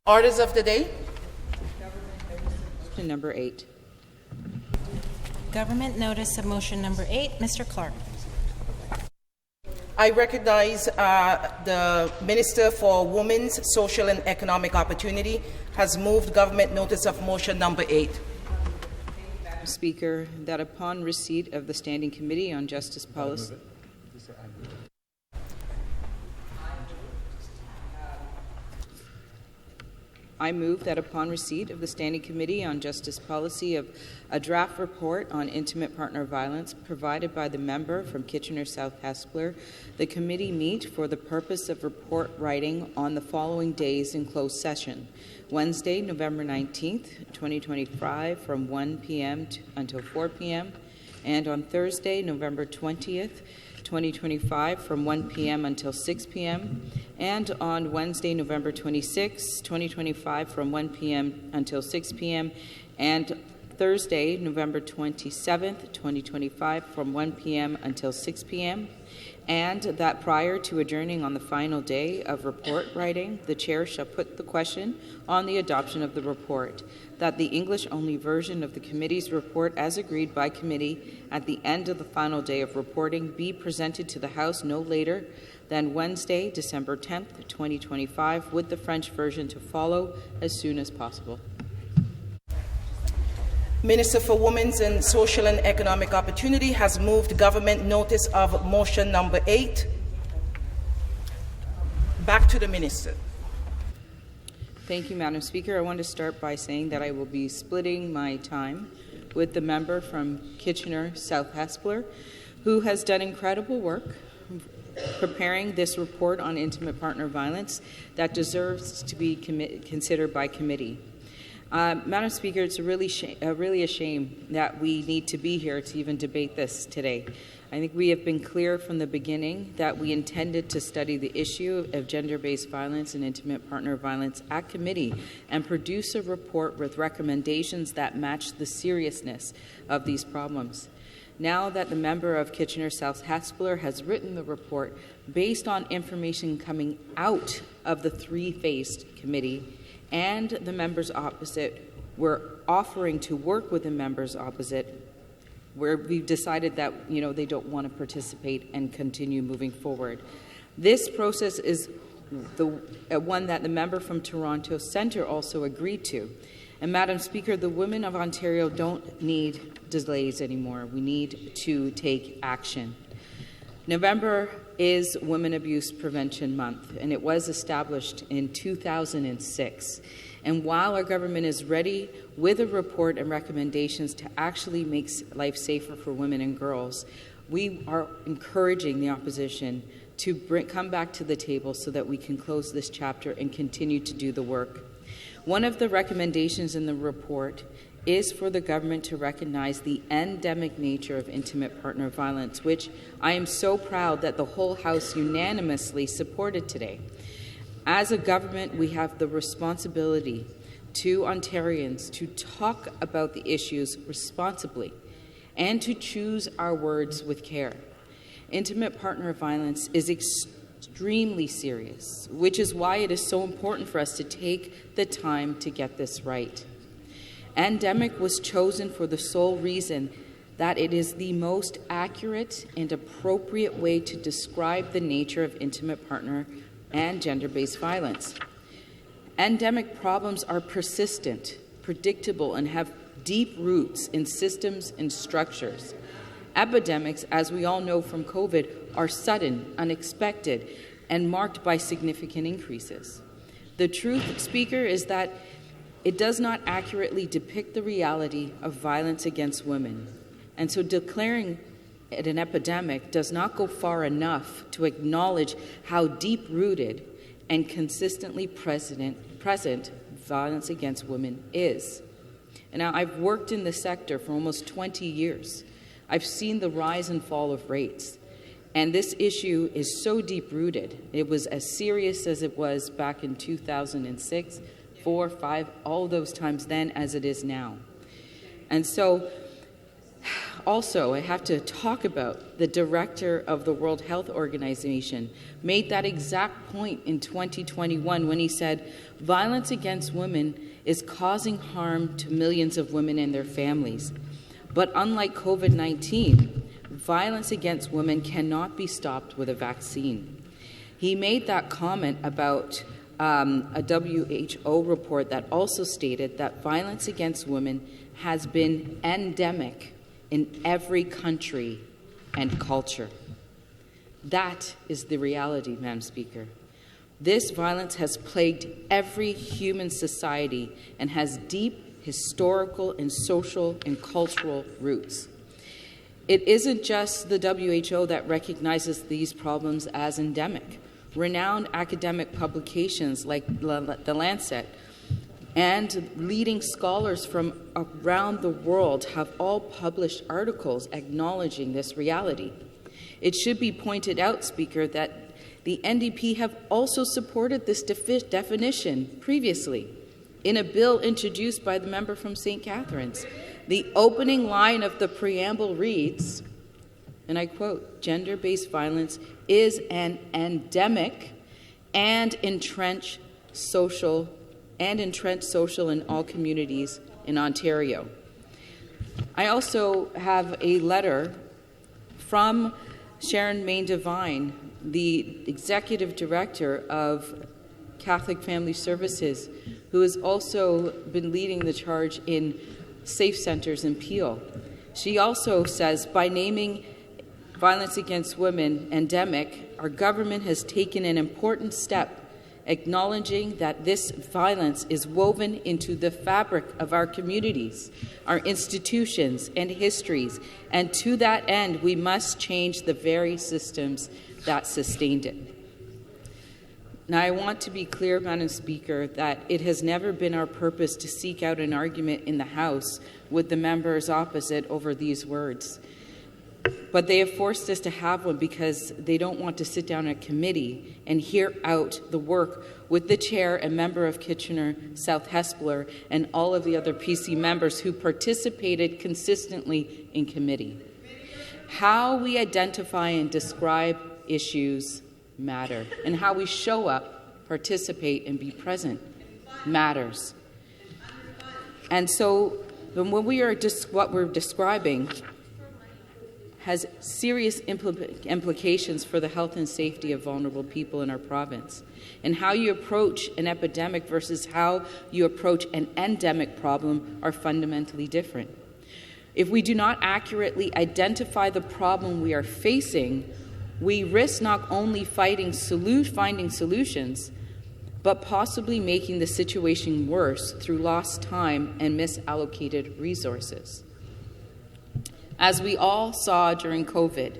Orders of the day. Motion number 8. Government notice of motion number 8. Mr. Clark. I recognize the Minister for Women's Social and Economic Opportunity has moved government notice of motion number 8. Madam Speaker, that upon receipt of the Standing Committee on Justice Policy, I move that upon receipt of the Standing Committee on Justice Policy of a draft report on intimate partner violence provided by the member from Kitchener-South Hespeler, the committee meet for the purpose of report writing on the following days in closed session: Wednesday, November 19th, 2025, from 1 p.m. until 4 p.m., and on Thursday, November 20th, 2025, from 1 p.m. until 6 p.m., and on Wednesday, November 26, 2025, from 1 p.m. until 6 p.m., and Thursday, November 27th, 2025, from 1 p.m. until 6 p.m., and that prior to adjourning on the final day of report writing, the Chair shall put the question on the adoption of the report, that the English-only version of the committee's report as agreed by committee at the end of the final day of reporting be presented to the House no later than Wednesday, December 10th, 2025, with the French version to follow as soon as possible. Minister for Women's and Social and Economic Opportunity has moved government notice of motion number 8. Back to the Minister. Thank you, Madam Speaker. I want to start by saying that I will be splitting my time with the member from Kitchener-South Hespeler, who has done incredible work preparing this report on intimate partner violence that deserves to be considered by committee. Madam Speaker, it's really a shame that we need to be here to even debate this today. I think we have been clear from the beginning that we intended to study the issue of gender-based violence and intimate partner violence at committee and produce a report with recommendations that match the seriousness of these problems. Now that the member of Kitchener-South Hespeler has written the report based on information coming out of the three-phased committee, and the members opposite were offering to work with the members opposite, where we've decided that they don't want to participate and continue moving forward. This process is the one that the member from Toronto Centre also agreed to. And Madam Speaker, the women of Ontario don't need delays anymore. We need to take action. November is Women Abuse Prevention Month, and it was established in 2006. And while our government is ready with a report and recommendations to actually make life safer for women and girls, we are encouraging the opposition to come back to the table so that we can close this chapter and continue to do the work. One of the recommendations in the report is for the government to recognize the endemic nature of intimate partner violence, which I am so proud that the whole House unanimously supported today. As a government, we have the responsibility to Ontarians to talk about the issues responsibly and to choose our words with care. Intimate partner violence is extremely serious, which is why it is so important for us to take the time to get this right. Endemic was chosen for the sole reason that it is the most accurate and appropriate way to describe the nature of intimate partner and gender-based violence. Endemic problems are persistent, predictable, and have deep roots in systems and structures. Epidemics, as we all know from COVID, are sudden, unexpected, and marked by significant increases. The truth, Speaker, is that it does not accurately depict the reality of violence against women. And so declaring it an epidemic does not go far enough to acknowledge how deep-rooted and consistently present violence against women is. And now, I've worked in the sector for almost 20 years. I've seen the rise and fall of rates. And this issue is so deep-rooted. It was as serious as it was back in 2006, 4, 5, all those times then as it is now. And so I have to talk about the director of the World Health Organization made that exact point in 2021 when he said, violence against women is causing harm to millions of women and their families. But unlike COVID-19, violence against women cannot be stopped with a vaccine. He made that comment about a WHO report that also stated that violence against women has been endemic in every country and culture. That is the reality, Madam Speaker. This violence has plagued every human society and has deep historical and social and cultural roots. It isn't just the WHO that recognizes these problems as endemic. Renowned academic publications like The Lancet and leading scholars from around the world have all published articles acknowledging this reality. It should be pointed out, Speaker, that the NDP have also supported this definition previously in a bill introduced by the member from St. Catharines. The opening line of the preamble reads, and I quote, "Gender-based violence is an endemic and entrenched social in all communities in Ontario." I also have a letter from Charmaine Devine, the Executive Director of Catholic Family Services, who has also been leading the charge in safe centres in Peel. She also says, by naming violence against women endemic, our government has taken an important step acknowledging that this violence is woven into the fabric of our communities, our institutions, and histories, and to that end, we must change the very systems that sustained it. Now, I want to be clear, Madam Speaker, that it has never been our purpose to seek out an argument in the House with the members opposite over these words. But they have forced us to have one because they don't want to sit down in a committee and hear out the work with the chair and member of Kitchener South Hespeler and all of the other PC members who participated consistently in committee. How we identify and describe issues matter, and how we show up, participate, and be present matters. And so when what we're describing has serious implications for the health and safety of vulnerable people in our province. And how you approach an epidemic versus how you approach an endemic problem are fundamentally different. If we do not accurately identify the problem we are facing, we risk not only finding solutions, but possibly making the situation worse through lost time and misallocated resources. As we all saw during COVID,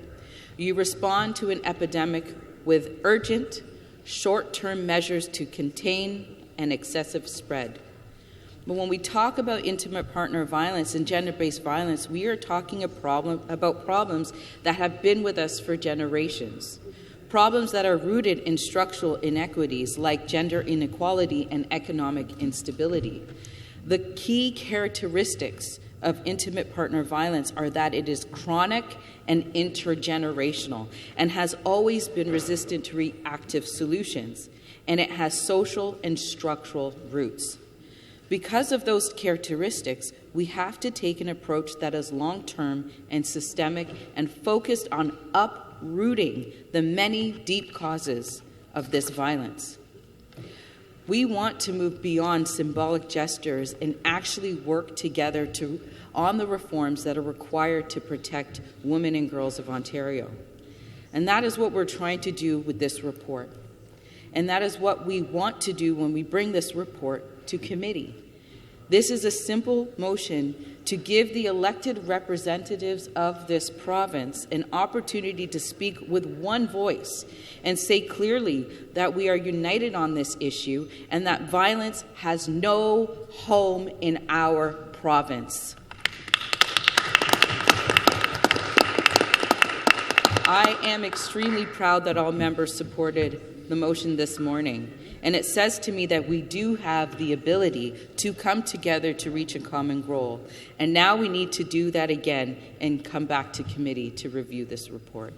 you respond to an epidemic with urgent, short-term measures to contain an excessive spread. But when we talk about intimate partner violence and gender-based violence, we are talking about problems that have been with us for generations. Problems that are rooted in structural inequities like gender inequality and economic instability. The key characteristics of intimate partner violence are that it is chronic and intergenerational and has always been resistant to reactive solutions, and it has social and structural roots. Because of those characteristics, we have to take an approach that is long-term and systemic and focused on uprooting the many deep causes of this violence. We want to move beyond symbolic gestures and actually work together on the reforms that are required to protect women and girls of Ontario. And that is what we're trying to do with this report. And that is what we want to do when we bring this report to committee. This is a simple motion to give the elected representatives of this province an opportunity to speak with one voice and say clearly that we are united on this issue and that violence has no home in our province. I am extremely proud that all members supported the motion this morning. And it says to me that we do have the ability to come together to reach a common goal. And now we need to do that again and come back to committee to review this report.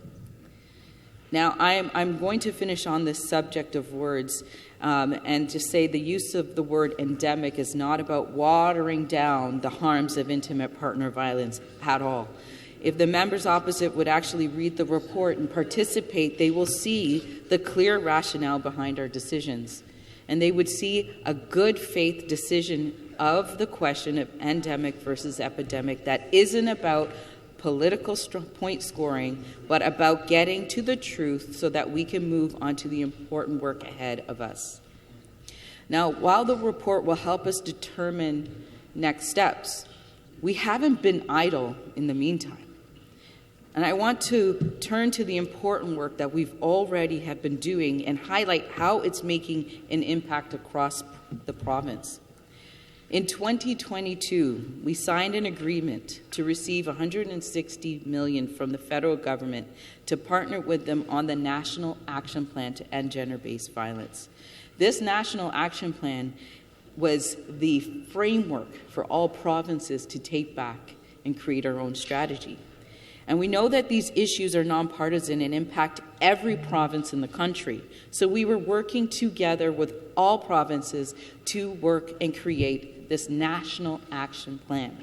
Now, I'm going to finish on this subject of words and to say the use of the word endemic is not about watering down the harms of intimate partner violence at all. If the members opposite would actually read the report and participate, they will see the clear rationale behind our decisions. And they would see a good faith decision of the question of endemic versus epidemic that isn't about political point scoring, but about getting to the truth so that we can move on to the important work ahead of us. Now, while the report will help us determine next steps, we haven't been idle in the meantime. And I want to turn to the important work that we've already have been doing and highlight how it's making an impact across the province. In 2022, we signed an agreement to receive $160 million from the federal government to partner with them on the National Action Plan to End Gender-Based Violence. This National Action Plan was the framework for all provinces to take back and create our own strategy. And we know that these issues are nonpartisan and impact every province in the country. So we were working together with all provinces to work and create this national action plan.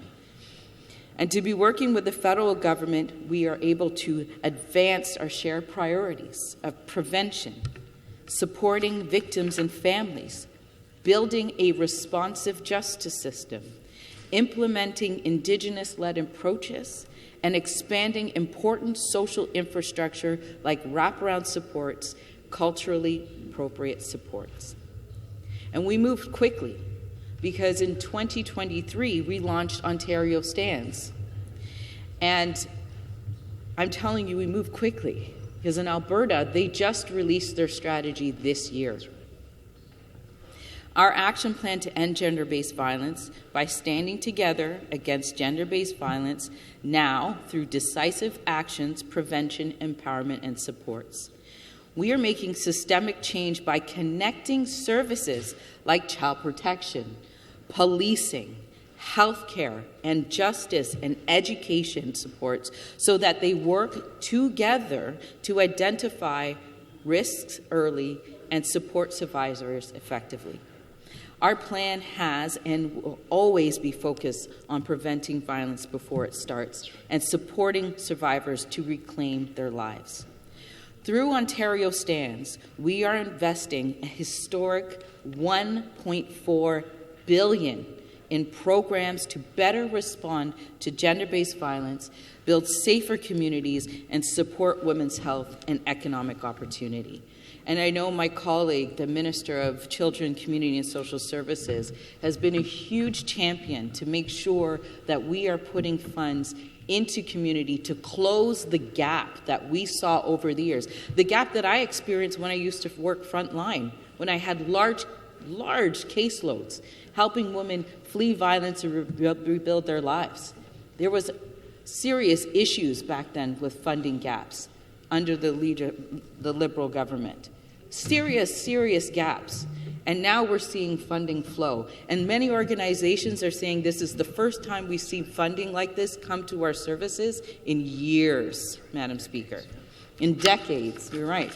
And to be working with the federal government, we are able to advance our shared priorities of prevention, supporting victims and families, building a responsive justice system, implementing Indigenous-led approaches, and expanding important social infrastructure like wraparound supports, culturally appropriate supports. And we moved quickly because in 2023, we launched Ontario Stands. And I'm telling you, we moved quickly because in Alberta, they just released their strategy this year. Our action plan to end gender-based violence by standing together against gender-based violence now through decisive actions, prevention, empowerment, and supports. We are making systemic change by connecting services like child protection, policing, healthcare, and justice and education supports so that they work together to identify risks early and support survivors effectively. Our plan has and will always be focused on preventing violence before it starts and supporting survivors to reclaim their lives. Through Ontario Stands, we are investing a historic $1.4 billion in programs to better respond to gender-based violence, build safer communities, and support women's health and economic opportunity. And I know my colleague, the Minister of Children, Community and Social Services, has been a huge champion to make sure that we are putting funds into community to close the gap that we saw over the years. The gap that I experienced when I used to work frontline, when I had large caseloads, helping women flee violence and rebuild their lives. There was serious issues back then with funding gaps under the Liberal government. Serious gaps. And now we're seeing funding flow. And many organizations are saying this is the first time we've seen funding like this come to our services in years, Madam Speaker. In decades, you're right.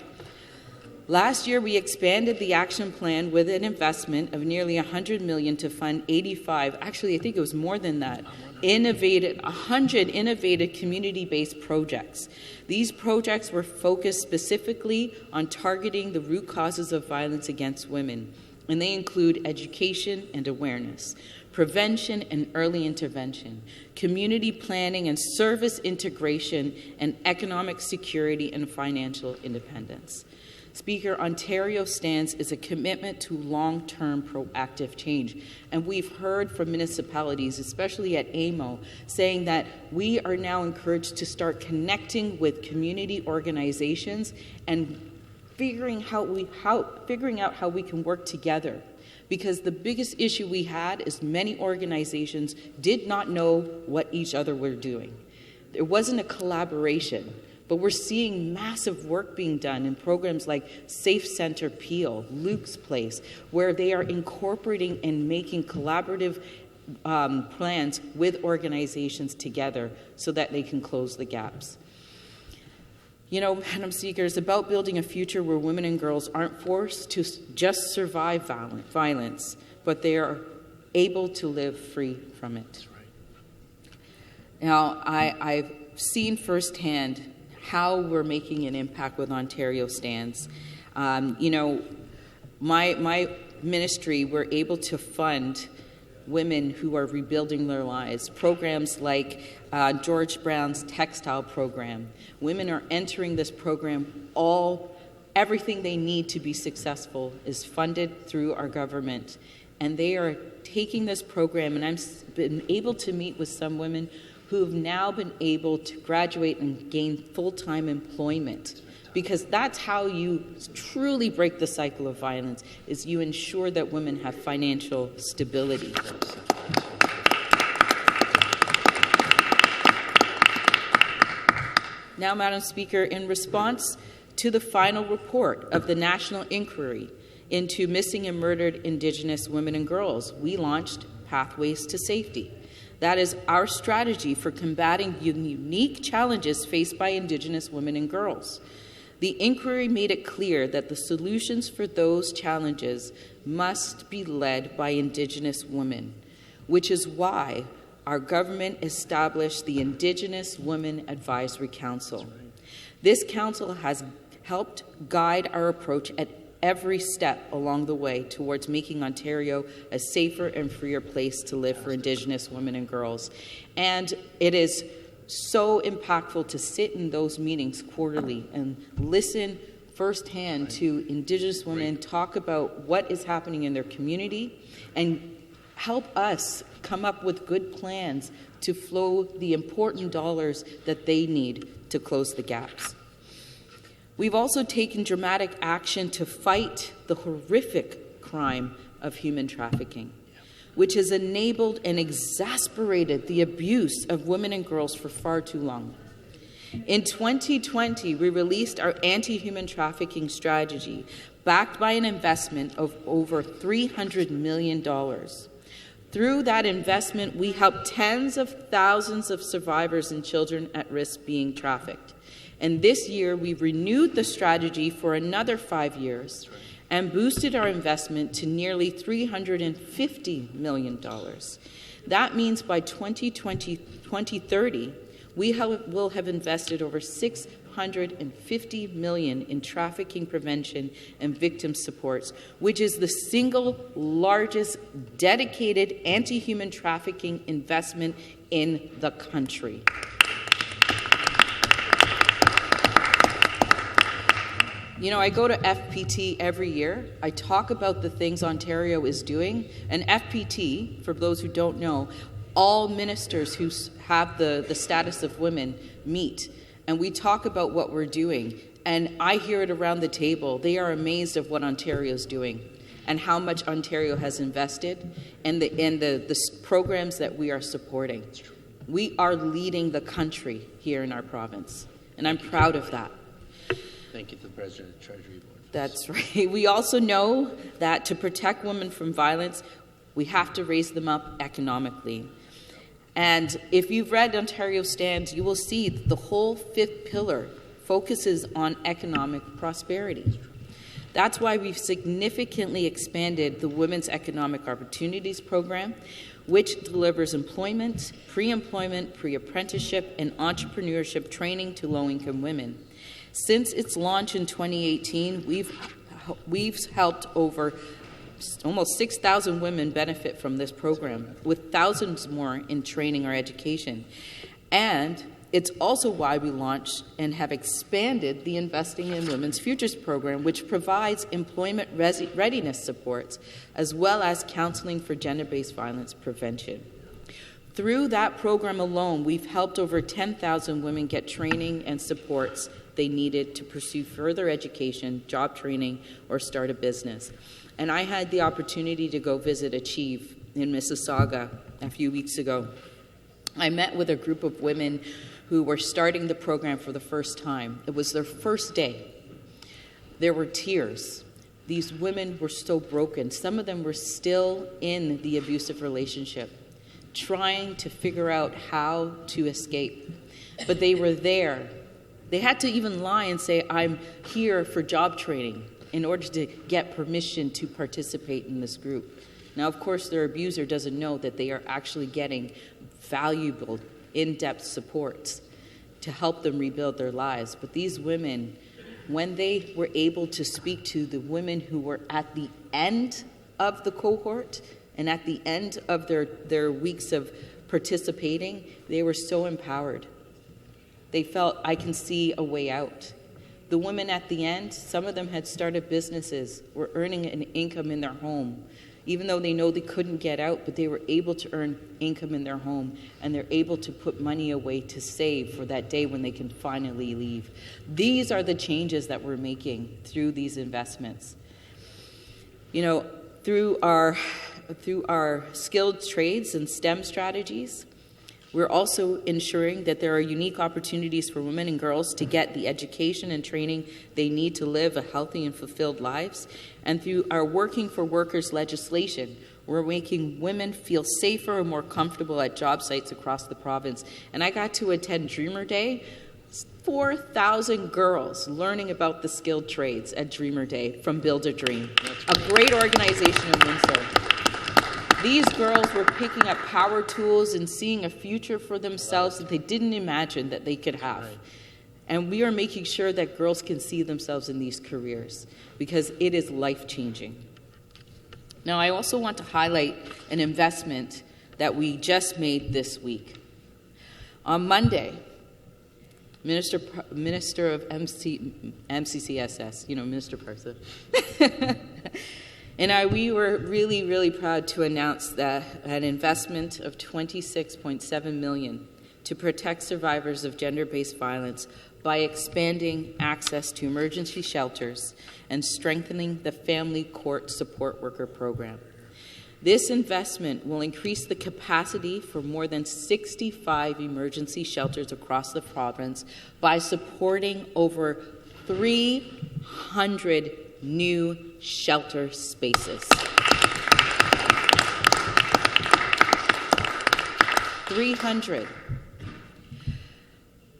Last year, we expanded the action plan with an investment of nearly $100 million to fund 85, actually I think it was more than that, 100 innovative community-based projects. These projects were focused specifically on targeting the root causes of violence against women, and they include education and awareness, prevention and early intervention, community planning and service integration, and economic security and financial independence. Speaker, Ontario Stands is a commitment to long-term proactive change. And we've heard from municipalities, especially at AMO, saying that we are now encouraged to start connecting with community organizations and figuring out how we can work together. Because the biggest issue we had is many organizations did not know what each other were doing. There wasn't a collaboration. But we're seeing massive work being done in programs like Safe Center Peel, Luke's Place, where they are incorporating and making collaborative plans with organizations together so that they can close the gaps. You know, Madam Speaker, it's about building a future where women and girls aren't forced to just survive violence, but they are able to live free from it. Now, I've seen firsthand how we're making an impact with Ontario Stands. You know, my ministry, we're able to fund women who are rebuilding their lives. Programs like George Brown's textile program. Women are entering this program. Everything they need to be successful is funded through our government. And they are taking this program, and I've been able to meet with some women who have now been able to graduate and gain full-time employment. Because that's how you truly break the cycle of violence, is you ensure that women have financial stability. Now, Madam Speaker, in response to the final report of the National Inquiry into Missing and Murdered Indigenous Women and Girls, we launched Pathways to Safety. That is our strategy for combating unique challenges faced by Indigenous women and girls. The inquiry made it clear that the solutions for those challenges must be led by Indigenous women, which is why our government established the Indigenous Women Advisory Council. This council has helped guide our approach at every step along the way towards making Ontario a safer and freer place to live for Indigenous women and girls. And it is so impactful to sit in those meetings quarterly and listen firsthand to Indigenous women talk about what is happening in their community and help us come up with good plans to flow the important dollars that they need to close the gaps. We've also taken dramatic action to fight the horrific crime of human trafficking, which has enabled and exasperated the abuse of women and girls for far too long. In 2020, we released our anti-human trafficking strategy, backed by an investment of over $300 million. Through that investment, we helped tens of thousands of survivors and children at risk being trafficked. And this year, we've renewed the strategy for another 5 years and boosted our investment to nearly $350 million. That means by 2030, we will have invested over $650 million in trafficking prevention and victim supports, which is the single largest dedicated anti-human trafficking investment in the country. You know, I go to FPT every year. I talk about the things Ontario is doing. And FPT, for those who don't know, all ministers who have the status of women meet. And we talk about what we're doing. And I hear it around the table. They are amazed of what Ontario is doing and how much Ontario has invested and the programs that we are supporting. We are leading the country here in our province. And I'm proud of that. Thank you to the President of the Treasury Board. That's right. We also know that to protect women from violence, we have to raise them up economically. And if you've read Ontario Stands, you will see that the whole fifth pillar focuses on economic prosperity. That's why we've significantly expanded the Women's Economic Opportunities Program, which delivers employment, pre-employment, pre-apprenticeship, and entrepreneurship training to low-income women. Since its launch in 2018, we've helped over almost 6,000 women benefit from this program, with thousands more in training or education. And it's also why we launched and have expanded the Investing in Women's Futures program, which provides employment readiness supports, as well as counseling for gender-based violence prevention. Through that program alone, we've helped over 10,000 women get training and supports they needed to pursue further education, job training, or start a business. And I had the opportunity to go visit Achieve in Mississauga a few weeks ago. I met with a group of women who were starting the program for the first time. It was their first day. There were tears. These women were so broken. Some of them were still in the abusive relationship, trying to figure out how to escape. But they were there. They had to even lie and say, I'm here for job training in order to get permission to participate in this group. Now, of course, their abuser doesn't know that they are actually getting valuable, in-depth supports to help them rebuild their lives. But these women, when they were able to speak to the women who were at the end of the cohort and at the end of their weeks of participating, they were so empowered. They felt, I can see a way out. The women at the end, some of them had started businesses, were earning an income in their home, even though they know they couldn't get out, but they were able to earn income in their home, and they're able to put money away to save for that day when they can finally leave. These are the changes that we're making through these investments. You know, through our skilled trades and STEM strategies, we're also ensuring that there are unique opportunities for women and girls to get the education and training they need to live a healthy and fulfilled lives. And through our Working for Workers legislation, we're making women feel safer and more comfortable at job sites across the province. And I got to attend Dreamer Day. 4,000 girls learning about the skilled trades at Dreamer Day from Build a Dream, a great organization in Windsor. These girls were picking up power tools and seeing a future for themselves that they didn't imagine that they could have. And we are making sure that girls can see themselves in these careers because it is life-changing. Now, I also want to highlight an investment that we just made this week. On Monday, Minister of MCCSS, Minister Parsa, and we were really, really proud to announce that an investment of $26.7 million to protect survivors of gender-based violence by expanding access to emergency shelters and strengthening the Family Court Support Worker Program. This investment will increase the capacity for more than 65 emergency shelters across the province by supporting over 300 new shelter spaces. 300.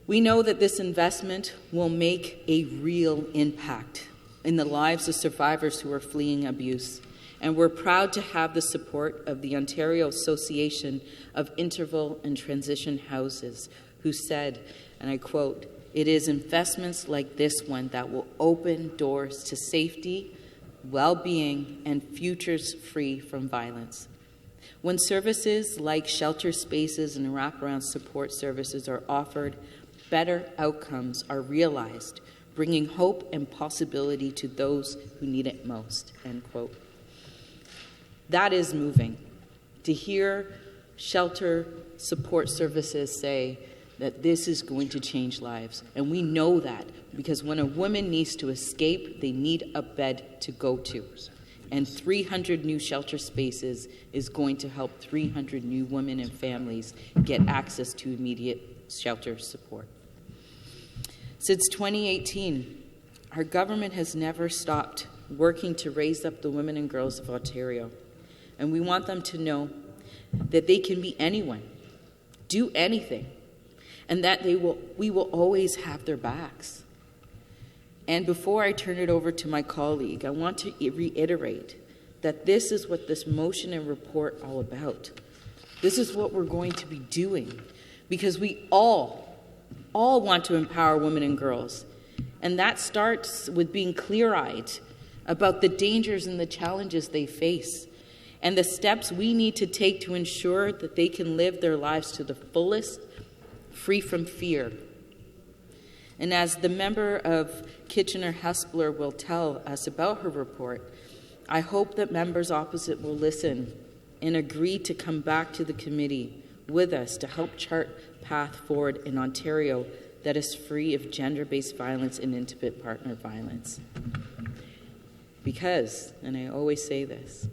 We know that this investment will make a real impact in the lives of survivors who are fleeing abuse. And we're proud to have the support of the Ontario Association of Interval and Transition Houses, who said, and I quote, "It is investments like this one that will open doors to safety, well-being, and futures free from violence. When services like shelter spaces and wraparound support services are offered, better outcomes are realized, bringing hope and possibility to those who need it most," end quote. That is moving. To hear shelter support services say that this is going to change lives. And we know that because when a woman needs to escape, they need a bed to go to. And 300 new shelter spaces is going to help 300 new women and families get access to immediate shelter support. Since 2018, our government has never stopped working to raise up the women and girls of Ontario. And we want them to know that they can be anyone, do anything, and that we will always have their backs. And before I turn it over to my colleague, I want to reiterate that this is what this motion and report are all about. This is what we're going to be doing because we all want to empower women and girls. And that starts with being clear-eyed about the dangers and the challenges they face and the steps we need to take to ensure that they can live their lives to the fullest, free from fear. And as the member of Kitchener-Hespeler will tell us about her report, I hope that members opposite will listen and agree to come back to the committee with us to help chart a path forward in Ontario that is free of gender-based violence and intimate partner violence. Because, and I always say this,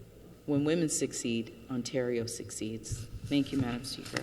when women succeed, Ontario succeeds. Thank you, Madam Speaker.